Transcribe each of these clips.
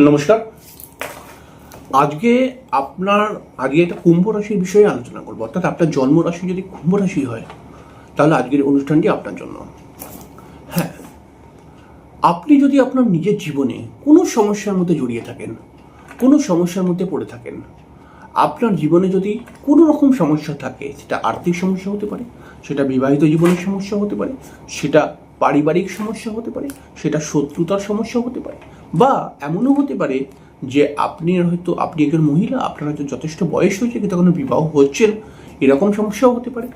নমস্কার। আজকে একটা কুম্ভ রাশির বিষয়ে আলোচনা করবো। অর্থাৎ আপনার জন্ম রাশি যদি কুম্ভ রাশি হয় তাহলে আজকের অনুষ্ঠানটি আপনার জন্য। হ্যাঁ, আপনি যদি আপনার নিজের জীবনে কোনো সমস্যার মধ্যে জড়িয়ে থাকেন, কোনো সমস্যার মধ্যে পড়ে থাকেন, আপনার জীবনে যদি কোনো রকম সমস্যা থাকে, সেটা আর্থিক সমস্যা হতে পারে, সেটা বিবাহিত জীবনের সমস্যা হতে পারে, সেটা পারিবারিক সমস্যা হতে পারে, সেটা শত্রুতার সমস্যা হতে পারে, বা এমনও হতে পারে যে আপনি একজন মহিলা, আপনার হয়তো যথেষ্ট বয়স হয়েছে কিন্তু এখনো বিবাহ হচ্ছেন, এরকম সমস্যাও হতে পারে,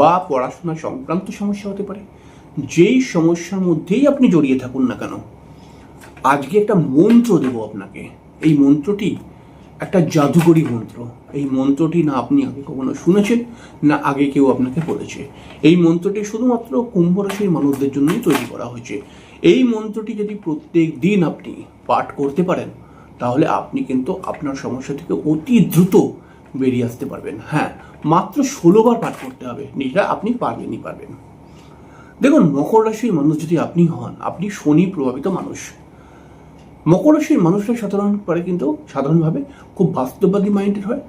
বা পড়াশোনা সংক্রান্ত সমস্যা হতে পারে। যেই সমস্যার মধ্যেই আপনি জড়িয়ে থাকুন না কেন, আজকে একটা মন্ত্র দেব আপনাকে। এই মন্ত্রটি একটা জাদুকরী মন্ত্র। এই মন্ত্রটি না আপনি আগে কখনো শুনেছেন, না আগে কেউ আপনাকে বলেছে। এই মন্ত্রটি শুধুমাত্র কুম্ভ রাশির মানুষদের জন্যই তৈরি করা হয়েছে। এই মন্ত্রটি যদি প্রত্যেক দিন আপনি পাঠ করতে পারেন তাহলে আপনি কিন্তু আপনার সমস্যা থেকে অতি দ্রুত বেরিয়ে আসতে পারবেন। হ্যাঁ, মাত্র 16 বার পাঠ করতে হবে, যেটা আপনি পারবেন। দেখুন, মকর রাশির মানুষ যদি আপনি হন, আপনি শনি প্রভাবিত মানুষ। মকর রাশির মানুষরা সাধারণভাবে খুব বাস্তববাদী মাইন্ডেড হয়,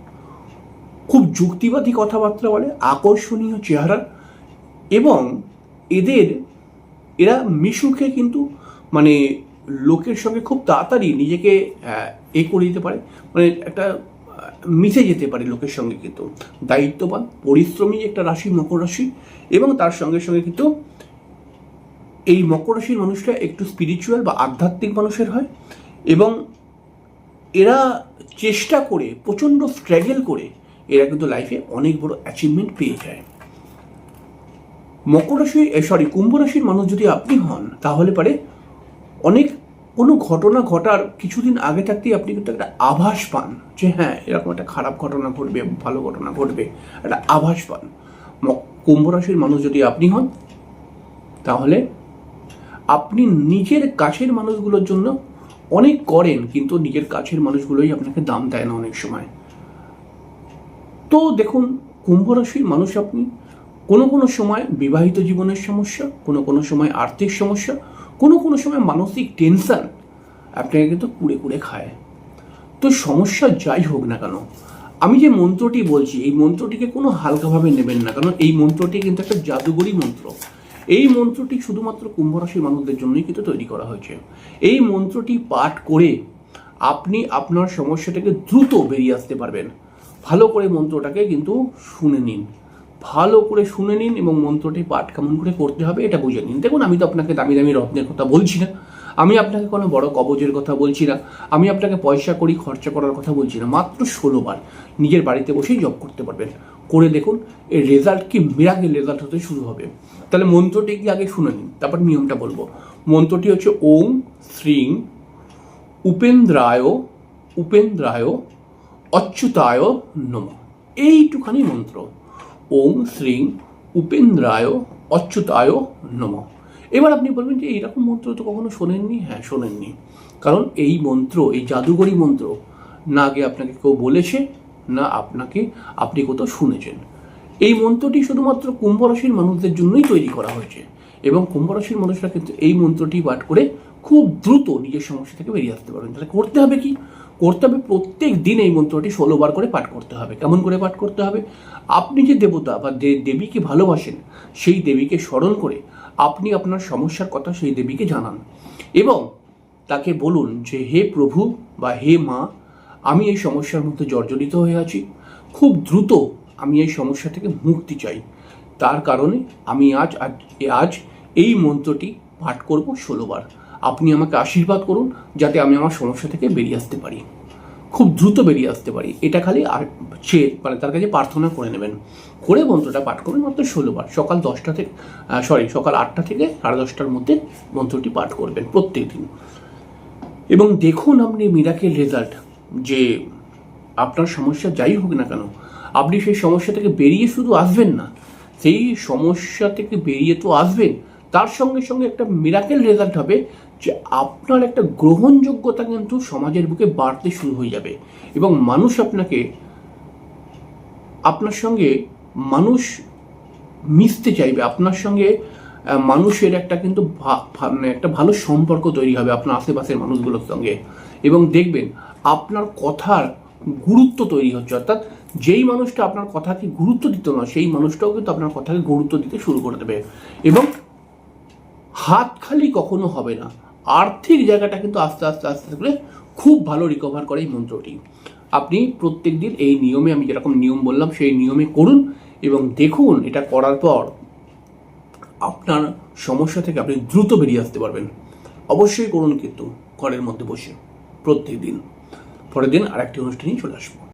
খুব যুক্তিবাদী কথাবার্তা বলে, আকর্ষণীয় চেহারা, এবং এরা মিশুকে কিন্তু লোকের সঙ্গে খুব তাড়াতাড়ি নিজেকে করে দিতে পারে, একটা মিশে যেতে পারে লোকের সঙ্গে। কিন্তু দায়িত্ববান, পরিশ্রমী একটা রাশি মকর রাশি, এবং তার সঙ্গে সঙ্গে কিন্তু এই মকর রাশির মানুষরা একটু স্পিরিচুয়াল বা আধ্যাত্মিক মানুষের হয়, এবং এরা চেষ্টা করে, প্রচণ্ড স্ট্রাগল করে এরা কিন্তু লাইফে অনেক বড় অ্যাচিভমেন্ট পেয়ে যায়। কুম্ভ রাশির মানুষ যদি আপনি হন তাহলে পারে কোনো ঘটনা ঘটার কিছুদিন আগে থাকতেই আপনি কিন্তু একটা আভাস পান যে হ্যাঁ, এরকম একটা খারাপ ঘটনা ঘটবে, ভালো ঘটনা ঘটবে, একটা আভাস পান। কুম্ভ রাশির মানুষ যদি আপনি হন তাহলে আপনি নিজের কাছের মানুষগুলোর জন্য অনেক করেন, কিন্তু নিজের কাছের মানুষগুলোই আপনাকে দাম দেয় না অনেক সময়। তো দেখুন, কুম্ভ রাশির মানুষ আপনি কোনো সময় বিবাহিত জীবনের সমস্যা, কোনো সময় আর্থিক সমস্যা, কোনো সময় মানসিক টেনশন আপনাকে কিন্তু কুড়ে খায়। তো সমস্যা যাই হোক না কেন, আমি যে মন্ত্রটি বলছি এই মন্ত্রটিকে কোনো হালকাভাবে নেবেন না, কারণ এই মন্ত্রটি কিন্তু একটা জাদুকরী মন্ত্র। এই মন্ত্রটি শুধুমাত্র কুম্ভ রাশির মানুষদের জন্যই কিন্তু তৈরি করা হয়েছে। এই মন্ত্রটি পাঠ করে আপনি আপনার সমস্যা থেকে দ্রুত বেরিয়ে আসতে পারবেন। ভালো করে মন্ত্রটাকে কিন্তু শুনে নিন, এবং মন্ত্রটি পাঠ কেমন করে করতে হবে এটা বুঝে নিন। দেখুন, আমি তো আপনাকে দামি দামি রত্নের কথা বলছি না, আমি আপনাকে কোনো বড় কবজের কথা বলছি না, আমি আপনাকে পয়সা করি খরচা করার কথা বলছি না। মাত্র 16 বার নিজের বাড়িতে বসেই জব করতে পারবেন। করে দেখুন, এর রেজাল্ট কি মিরাকেল রেজাল্ট হতে শুরু হবে। তাহলে মন্ত্রটি কি আগে শুনে নিন, তারপর নিয়মটা বলবো। মন্ত্রটি হচ্ছে ওম শ্রীং উপেন্দ্রায় অচ্যুতায় নমঃ। এইটুখানি মন্ত্র, ওম শ্রীং উপেন্দ্রায় অচ্যুতায় নমঃ। এবার আপনি বলবেন যে এইরকম মন্ত্র তো কখনো শোনেননি। হ্যাঁ, শোনেননি, কারণ এই মন্ত্র, এই জাদুকরী মন্ত্র না আগে আপনাকে কেউ বলেছে, না আপনি কোথাও শুনেছেন। এই মন্ত্রটি শুধুমাত্র কুম্ভ রাশির মানুষদের জন্যই তৈরি করা হয়েছে, এবং কুম্ভ রাশির মানুষরা কিন্তু এই মন্ত্রটি পাঠ করে খুব দ্রুত নিজের সমস্যা থেকে বেরিয়ে আসতে পারবেন। তাহলে করতে হবে কি? করতে হবে প্রত্যেক দিন এই মন্ত্রটি 16 বার করে পাঠ করতে হবে। কেমন করে পাঠ করতে হবে? আপনি যে দেবতা বা দেবীকে ভালোবাসেন সেই দেবীকে স্মরণ করে আপনি আপনার সমস্যার কথা সেই দেবীকে জানান, এবং তাকে বলুন যে হে প্রভু বা হে মা, আমি এই সমস্যার মধ্যে জর্জরিত হয়ে আছি, খুব দ্রুত আমি এই সমস্যা থেকে মুক্তি চাই। তার কারণে আমি আজ এই মন্ত্রটি পাঠ করব 16 বার। আপনি আমাকে আশীর্বাদ করুন যাতে আমি আমার সমস্যা থেকে বেরিয়ে আসতে পারি, খুব দ্রুত বেরিয়ে আসতে পারি। এটা খালি তার কাছে প্রার্থনা করে নেবেন, করে মন্ত্রটা পাঠ করবেন মাত্র 16 বার। সকাল 8টা থেকে 10:30টার মধ্যে মন্ত্রটি পাঠ করবেন প্রত্যেক দিন, এবং দেখুন আপনি মিরাকেল রেজাল্ট। যে আপনার সমস্যা যাই হোক না কেন, আপনি সেই সমস্যা থেকে বেরিয়ে শুধু আসবেন না, সেই সমস্যা থেকে বেরিয়ে তো আসবেন, তার সঙ্গে সঙ্গে একটা মিরাকেল রেজাল্ট হবে যে আপনার একটা গ্রহণযোগ্যতা কিন্তু সমাজের বুকে বাড়তে শুরু হয়ে যাবে, এবং আপনার সঙ্গে মানুষ মিশতে চাইবে, আপনার সঙ্গে মানুষের একটা কিন্তু মানে একটা ভালো সম্পর্ক তৈরি হবে আপনার আশেপাশের মানুষগুলোর সঙ্গে, এবং দেখবেন আপনার কথার গুরুত্ব তৈরি হচ্ছে। অর্থাৎ যেই মানুষটা আপনার কথাকে গুরুত্ব দিত না, সেই মানুষটাও কিন্তু আপনার কথাকে গুরুত্ব দিতে শুরু করে দেবে। এবং হাত খালি কখনো হবে না, আর্থিক জায়গাটা কিন্তু আস্তে আস্তে আস্তে করে খুব ভালো রিকভার করে এই মন্ত্রটি। আপনি প্রত্যেক দিন এই নিয়মে, আমি যেরকম নিয়ম বললাম সেই নিয়মে করুন, এবং দেখুন এটা করার পর আপনার সমস্যা থেকে আপনি দ্রুত বেরিয়ে আসতে পারবেন। অবশ্যই করুন কিন্তু ঘরের মধ্যে বসে প্রত্যেক দিন। পরের দিন আর একটি অনুষ্ঠানেই চলে আসবো।